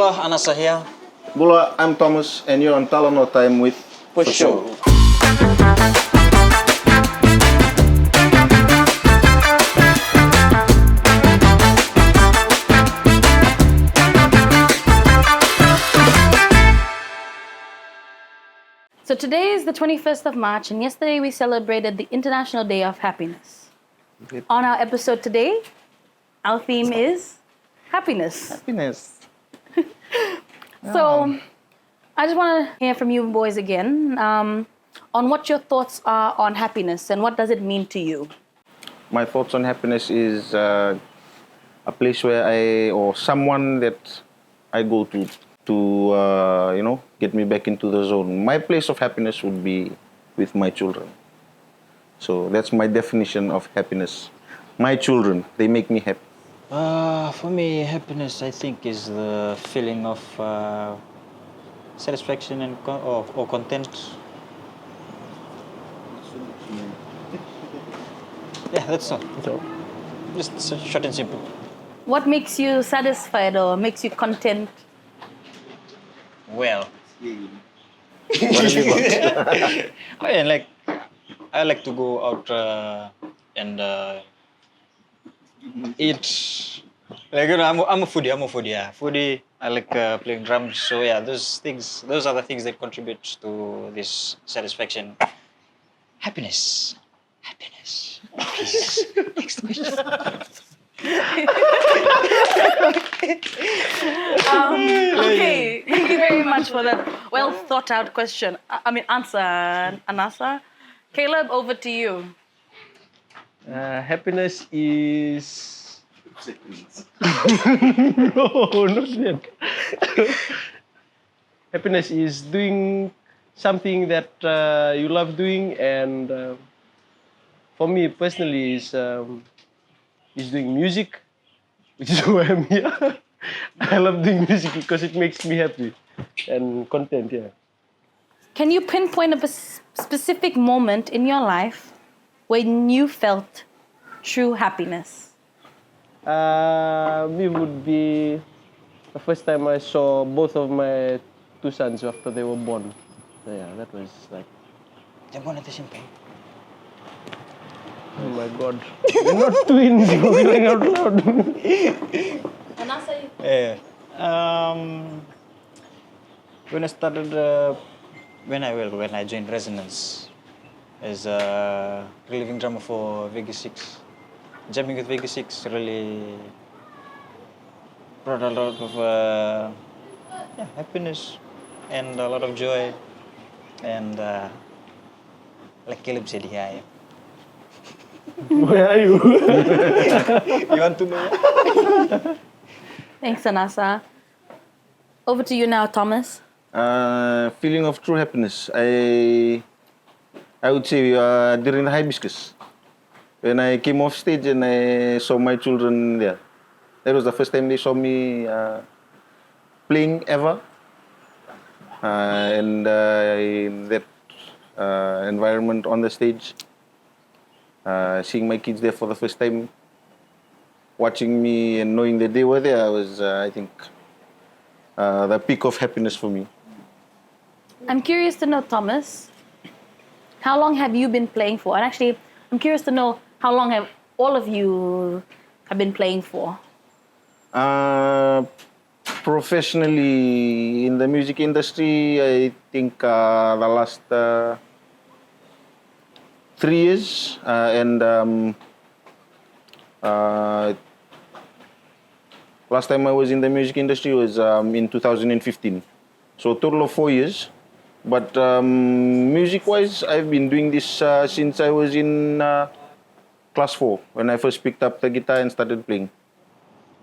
Bula, Anasa here. Bula, I'm Thomas, and you're on Talanoa Time with For sure. So today is the 21st of March, and yesterday we celebrated the International Day of Happiness. On our episode today, our theme is happiness. Happiness. So I just want to hear from you boys again on what your thoughts are on happiness and what does it mean to you? My thoughts on happiness is a place where or someone that I go to get me back into the zone. My place of happiness would be with my children. So that's my definition of happiness. My children, they make me happy. For me, happiness, I think, is the feeling of satisfaction and or content. Yeah, that's all. Just short and simple. What makes you satisfied or makes you content? Well, I like to go out and eat. I'm a foodie. Yeah, foodie. I like playing drums. So yeah, those are the things that contribute to this satisfaction. Happiness. Please. Next question. Okay, thank you very much for that well thought out question. Answer, Anasa. Caleb, over to you. Happiness is... No, not that. Happiness is doing something that you love doing, and for me personally is doing music, which is why I'm here. I love doing music because it makes me happy and content, yeah. Can you pinpoint a specific moment in your life when you felt true happiness? Me would be the first time I saw both of my two sons after they were born. So yeah, that was like... They're born at the same time. Oh my God. They're not twins, you're feeling out loud. Anasa? Yeah. When I started, when I joined Resonance as a relieving drummer for Vegas 6, jamming with Vegas 6 really brought a lot of happiness and a lot of joy. And like Caleb said, here I am. Where are you? You want to know? Thanks, Anasa. Over to you now, Thomas. Feeling of true happiness. I would say during the hibiscus. When I came off stage and I saw my children there. That was the first time they saw me playing ever. And in that environment on the stage. Seeing my kids there for the first time, watching me and knowing that they were there was, I think, the peak of happiness for me. I'm curious to know, Thomas, how long have you been playing for? And actually, I'm curious to know how long have all of you have been playing for? Professionally, in the music industry, I think the last 3 years, and last time I was in the music industry was in 2015. So a total of 4 years. But music-wise, I've been doing this since I was in class 4, when I first picked up the guitar and started playing.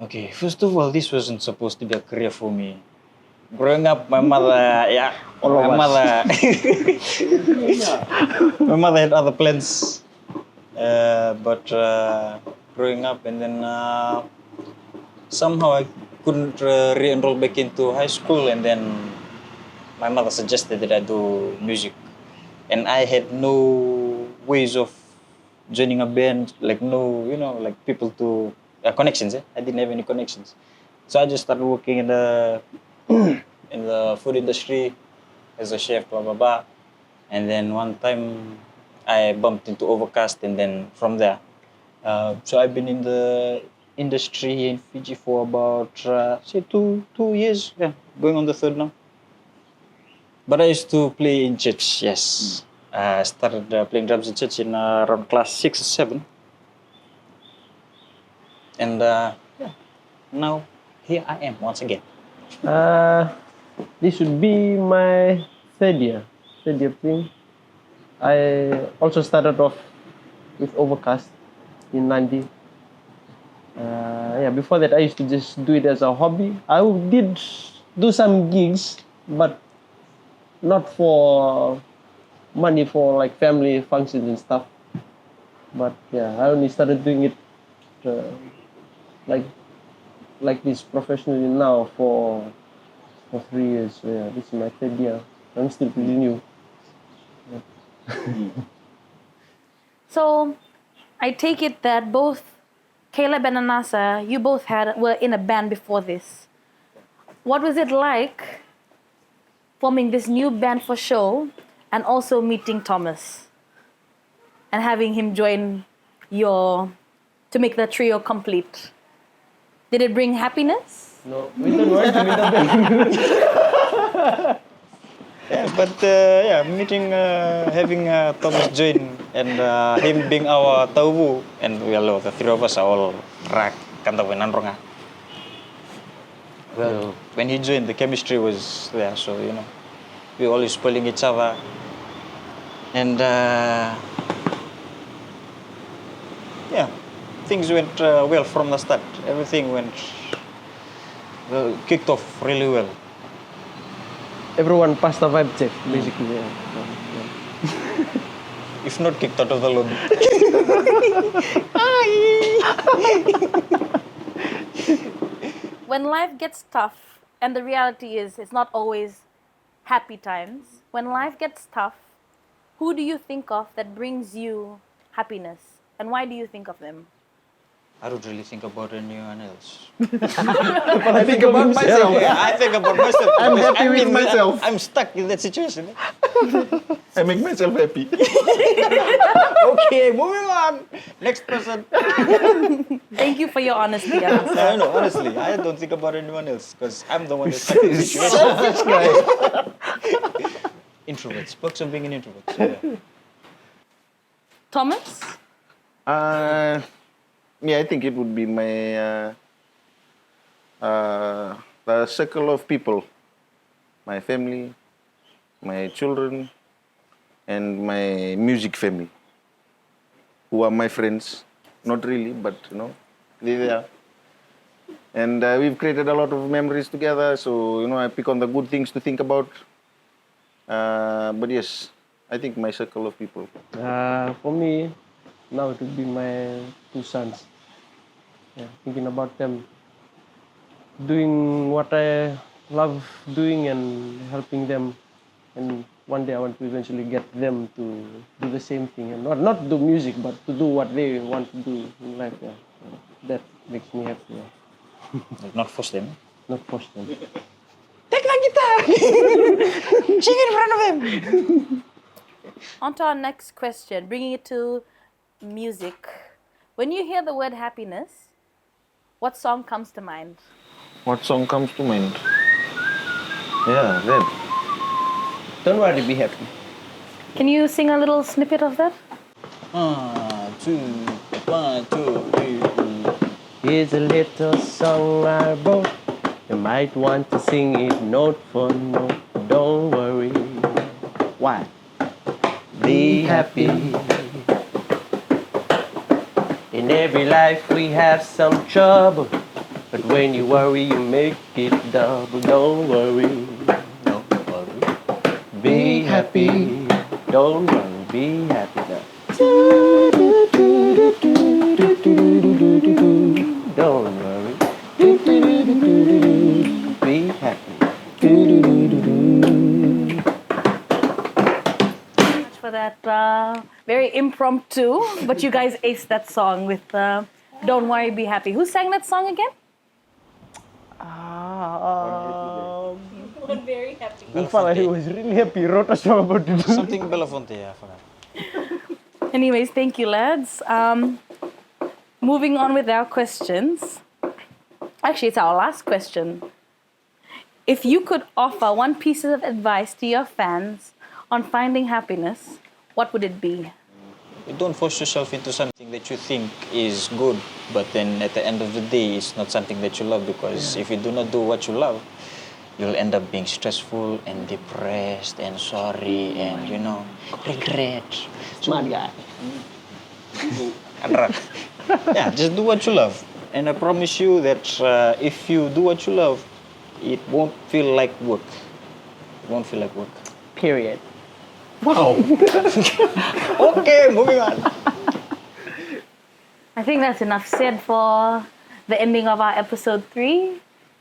Okay, first of all, this wasn't supposed to be a career for me. Growing up, my mother, my mother had other plans. But growing up, and then somehow I couldn't re-enroll back into high school, and then my mother suggested that I do music. And I had no ways of joining a band, like people to, connections. I didn't have any connections. So I just started working in the in the food industry as a chef, blah blah blah. And then one time I bumped into Overcast, and then from there, so I've been in the industry in Fiji for about say two years, yeah, going on the third now. But I used to play in church, yes. I started playing drums in church in around class 6 or 7. And yeah, now here I am once again. This should be my third year playing. I also started off with Overcast in Nandi. Before that I used to just do it as a hobby. I did do some gigs, but not for money, for like family functions and stuff. But yeah, I only started doing it like this professionally now for 3 years. Yeah, this is my third year. I'm still pretty new. So, I take it that both Caleb and Anasa, you both were in a band before this. What was it like forming this new band for show and also meeting Thomas and having him join to make the trio complete? Did it bring happiness? No, we don't want to meet the band. Yeah, but having Thomas join and him being our taubu, and the three of us are all rak kantawenanronga. Well, when he joined, the chemistry was there, so we were always pulling each other, and things went well from the start. Everything kicked off really well. Everyone passed the vibe check, basically. Yeah. If not kicked out of the lobby. When life gets tough, and the reality is it's not always happy times, when life gets tough, who do you think of that brings you happiness? And why do you think of them? I don't really think about anyone else. I think about myself. Yeah, I think about myself. I'm because happy with myself. I'm stuck in that situation. I make myself happy. Okay, moving on. Next person. Thank you for your honesty, Anasa. No, honestly, I don't think about anyone else because I'm the one that's stuck in the situation. This guy. Introverts. Perks of being an introvert. So, yeah. Thomas? Yeah, I think it would be my the circle of people, my family, my children, and my music family, who are my friends. Not really, but they are. And we've created a lot of memories together. So I pick on the good things to think about. But yes, I think my circle of people. For me, now it would be my 2 sons. Yeah, thinking about them doing what I love doing and helping them, and one day I want to eventually get them to do the same thing and not do music, but to do what they want to do in life. Yeah. That makes me happy. Yeah. Not force them. Not force them. Take my guitar! Sing in front of him! On to our next question, bringing it to music. When you hear the word happiness, what song comes to mind? What song comes to mind? Yeah, that. Don't worry, be happy. Can you sing a little snippet of that? 1, 2, 1, 2, 3. Here's a little song I wrote. You might want to sing it note for note. Don't worry. Why? Be happy. In every life we have some trouble, but when you worry you make it double. Don't worry. Don't worry. Be happy. Don't worry. Be happy now. Don't worry. Be happy. Much for that very impromptu, but you guys aced that song with Don't Worry, Be Happy. Who sang that song again? In fact, he was really happy. He wrote a song about it. Something Belafonte, I forgot. Anyways, thank you, lads. Moving on with our questions. Actually, it's our last question. If you could offer one piece of advice to your fans on finding happiness, what would it be? You don't force yourself into something that you think is good, but then at the end of the day, it's not something that you love, because if you do not do what you love, you'll end up being stressful and depressed and sorry and, regret. Smart guy. Yeah, just do what you love. And I promise you that if you do what you love, it won't feel like work. It won't feel like work. Period. Wow. Okay, moving on. I think that's enough said for the ending of our episode 3.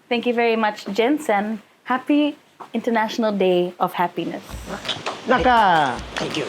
Thank you very much, gents, and happy International Day of Happiness. Naka! Thank you.